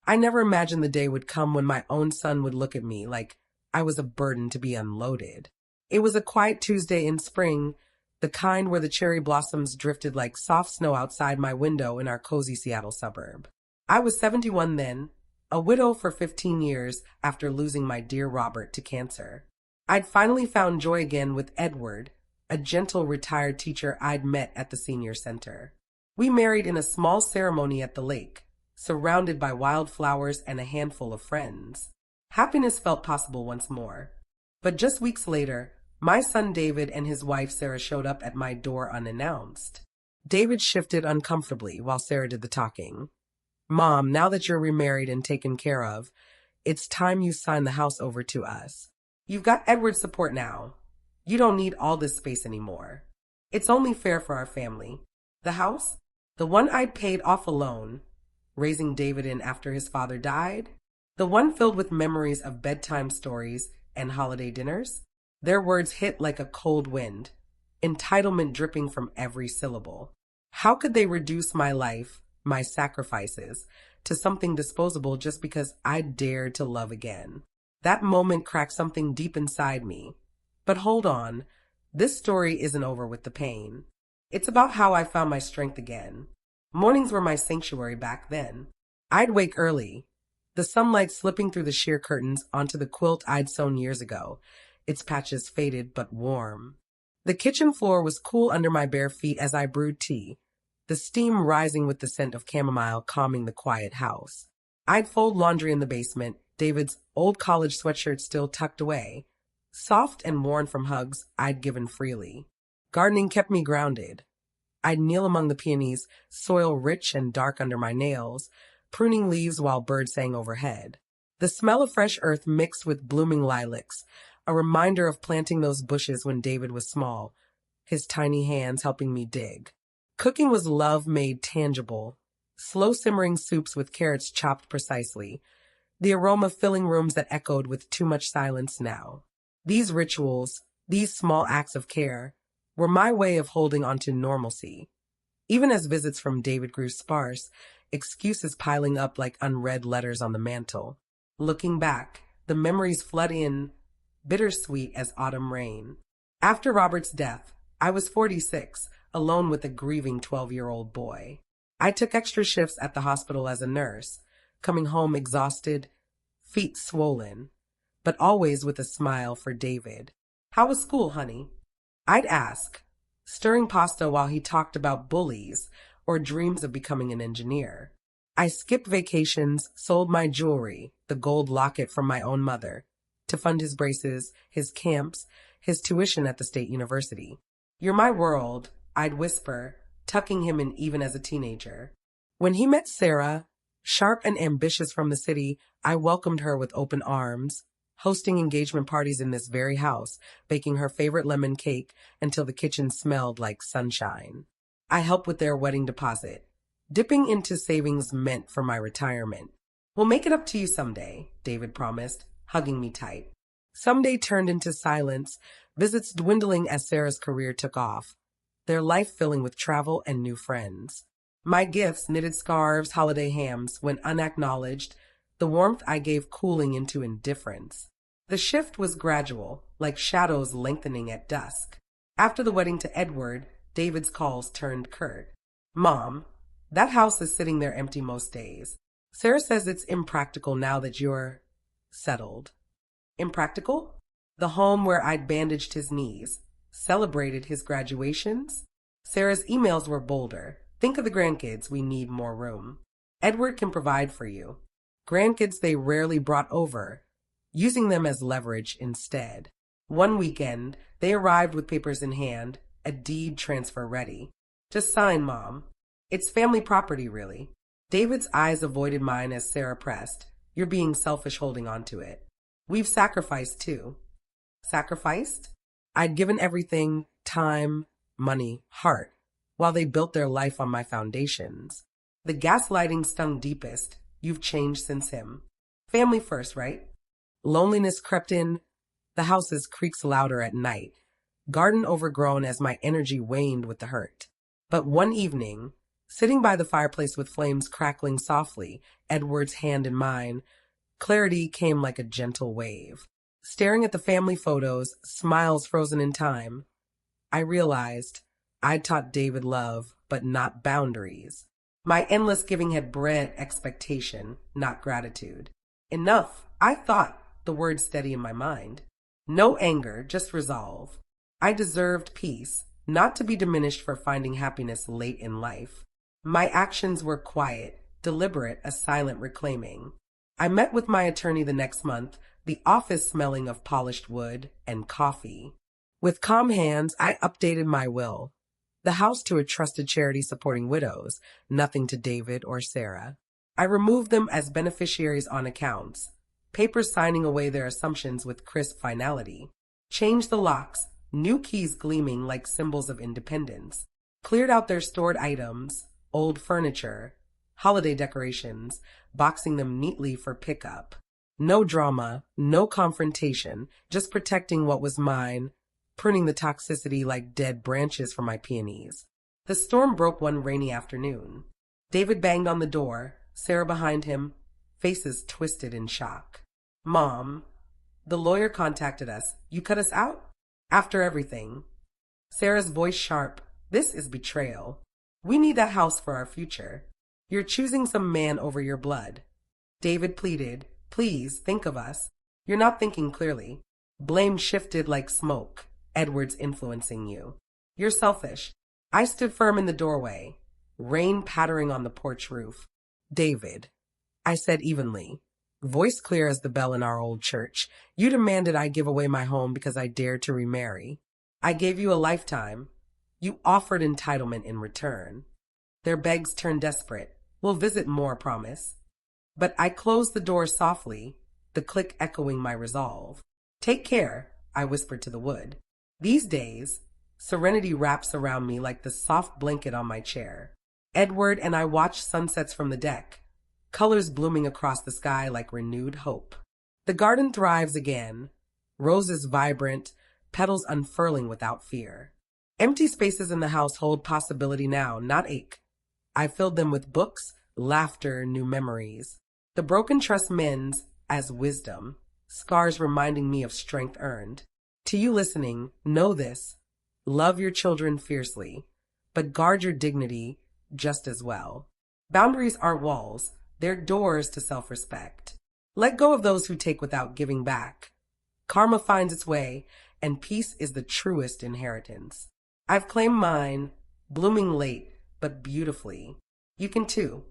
I never imagined the day would come when my own son would look at me like I was a burden to be unloaded. It was a quiet Tuesday in spring, the kind where the cherry blossoms drifted like soft snow outside my window in our cozy Seattle suburb. I was 71 then, a widow for 15 years after losing my dear Robert to cancer. I'd finally found joy again with Edward, a gentle retired teacher I'd met at the senior center. We married in a small ceremony at the lake, surrounded by wildflowers and a handful of friends. Happiness felt possible once more. But just weeks later, my son David and his wife Sarah showed up at my door unannounced. David shifted uncomfortably while Sarah did the talking. "Mom, now that you're remarried and taken care of, it's time you sign the house over to us. You've got Edward's support now. You don't need all this space anymore. It's only fair for our family. The house, the one I'd paid off alone, raising David in after his father died, the one filled with memories of bedtime stories and holiday dinners." Their words hit like a cold wind, entitlement dripping from every syllable. How could they reduce my life, my sacrifices, to something disposable just because I dared to love again? That moment cracked something deep inside me. But hold on, this story isn't over with the pain. It's about how I found my strength again. Mornings were my sanctuary back then. I'd wake early, the sunlight slipping through the sheer curtains onto the quilt I'd sewn years ago, its patches faded but warm. The kitchen floor was cool under my bare feet as I brewed tea, the steam rising with the scent of chamomile calming the quiet house. I'd fold laundry in the basement, David's old college sweatshirt still tucked away, soft and worn from hugs I'd given freely. Gardening kept me grounded. I'd kneel among the peonies, soil rich and dark under my nails, pruning leaves while birds sang overhead. The smell of fresh earth mixed with blooming lilacs, a reminder of planting those bushes when David was small, his tiny hands helping me dig. Cooking was love made tangible, slow simmering soups with carrots chopped precisely, the aroma filling rooms that echoed with too much silence now. These rituals, these small acts of care, were my way of holding on to normalcy. Even as visits from David grew sparse, excuses piling up like unread letters on the mantel. Looking back, the memories flood in, bittersweet as autumn rain. After Robert's death, I was 46, alone with a grieving 12-year-old boy. I took extra shifts at the hospital as a nurse, coming home exhausted, feet swollen, but always with a smile for David. "How was school, honey?" I'd ask, stirring pasta while he talked about bullies or dreams of becoming an engineer. I skipped vacations, sold my jewelry, the gold locket from my own mother, to fund his braces, his camps, his tuition at the state university. "You're my world," I'd whisper, tucking him in even as a teenager. When he met Sarah, sharp and ambitious from the city, I welcomed her with open arms, hosting engagement parties in this very house, baking her favorite lemon cake until the kitchen smelled like sunshine. I helped with their wedding deposit, dipping into savings meant for my retirement. "We'll make it up to you someday," David promised, hugging me tight. Someday turned into silence, visits dwindling as Sarah's career took off, their life filling with travel and new friends. My gifts, knitted scarves, holiday hams, went unacknowledged, the warmth I gave cooling into indifference. The shift was gradual, like shadows lengthening at dusk. After the wedding to Edward, David's calls turned curt. "Mom, that house is sitting there empty most days. Sarah says it's impractical now that you're settled." Impractical? The home where I'd bandaged his knees, celebrated his graduations? Sarah's emails were bolder. "Think of the grandkids, we need more room. Edward can provide for you." Grandkids they rarely brought over, using them as leverage instead. One weekend, they arrived with papers in hand, a deed transfer ready. "Just sign, Mom. It's family property, really." David's eyes avoided mine as Sarah pressed. "You're being selfish holding on to it. We've sacrificed, too." Sacrificed? I'd given everything, time, money, heart, while they built their life on my foundations. The gaslighting stung deepest. "You've changed since him." Family first, right? Loneliness crept in. The house's creaks louder at night, garden overgrown as my energy waned with the hurt. But one evening, Sitting by the fireplace with flames crackling softly, Edward's hand in mine, clarity came like a gentle wave. Staring at the family photos, smiles frozen in time, I realized I'd taught David love, but not boundaries. My endless giving had bred expectation, not gratitude. Enough, I thought, the word steady in my mind. No anger, just resolve. I deserved peace, not to be diminished for finding happiness late in life. My actions were quiet, deliberate, a silent reclaiming. I met with my attorney the next month, the office smelling of polished wood and coffee. With calm hands, I updated my will. The house to a trusted charity supporting widows, nothing to David or Sarah. I removed them as beneficiaries on accounts, papers signing away their assumptions with crisp finality. Changed the locks, new keys gleaming like symbols of independence. Cleared out their stored items, old furniture, holiday decorations, boxing them neatly for pickup. No drama, no confrontation, just protecting what was mine, pruning the toxicity like dead branches from my peonies. The storm broke one rainy afternoon. David banged on the door, Sarah behind him, faces twisted in shock. Mom, the lawyer contacted us. You cut us out? After everything. Sarah's voice sharp. This is betrayal. We need that house for our future. You're choosing some man over your blood. David pleaded. Please, think of us. You're not thinking clearly. Blame shifted like smoke. Edward's influencing you. You're selfish. I stood firm in the doorway, rain pattering on the porch roof. David, I said evenly, voice clear as the bell in our old church, you demanded I give away my home because I dared to remarry. I gave you a lifetime. You offered entitlement in return. Their begs turned desperate. We'll visit more, promise. But I closed the door softly, the click echoing my resolve. Take care, I whispered to the wood. These days, serenity wraps around me like the soft blanket on my chair. Edward and I watch sunsets from the deck, colors blooming across the sky like renewed hope. The garden thrives again, roses vibrant, petals unfurling without fear. Empty spaces in the house hold possibility now, not ache. I filled them with books, laughter, new memories. The broken trust mends as wisdom, scars reminding me of strength earned. To you listening, know this. Love your children fiercely, but guard your dignity just as well. Boundaries aren't walls, they're doors to self-respect. Let go of those who take without giving back. Karma finds its way, and peace is the truest inheritance. I've claimed mine, blooming late, but beautifully. You can too.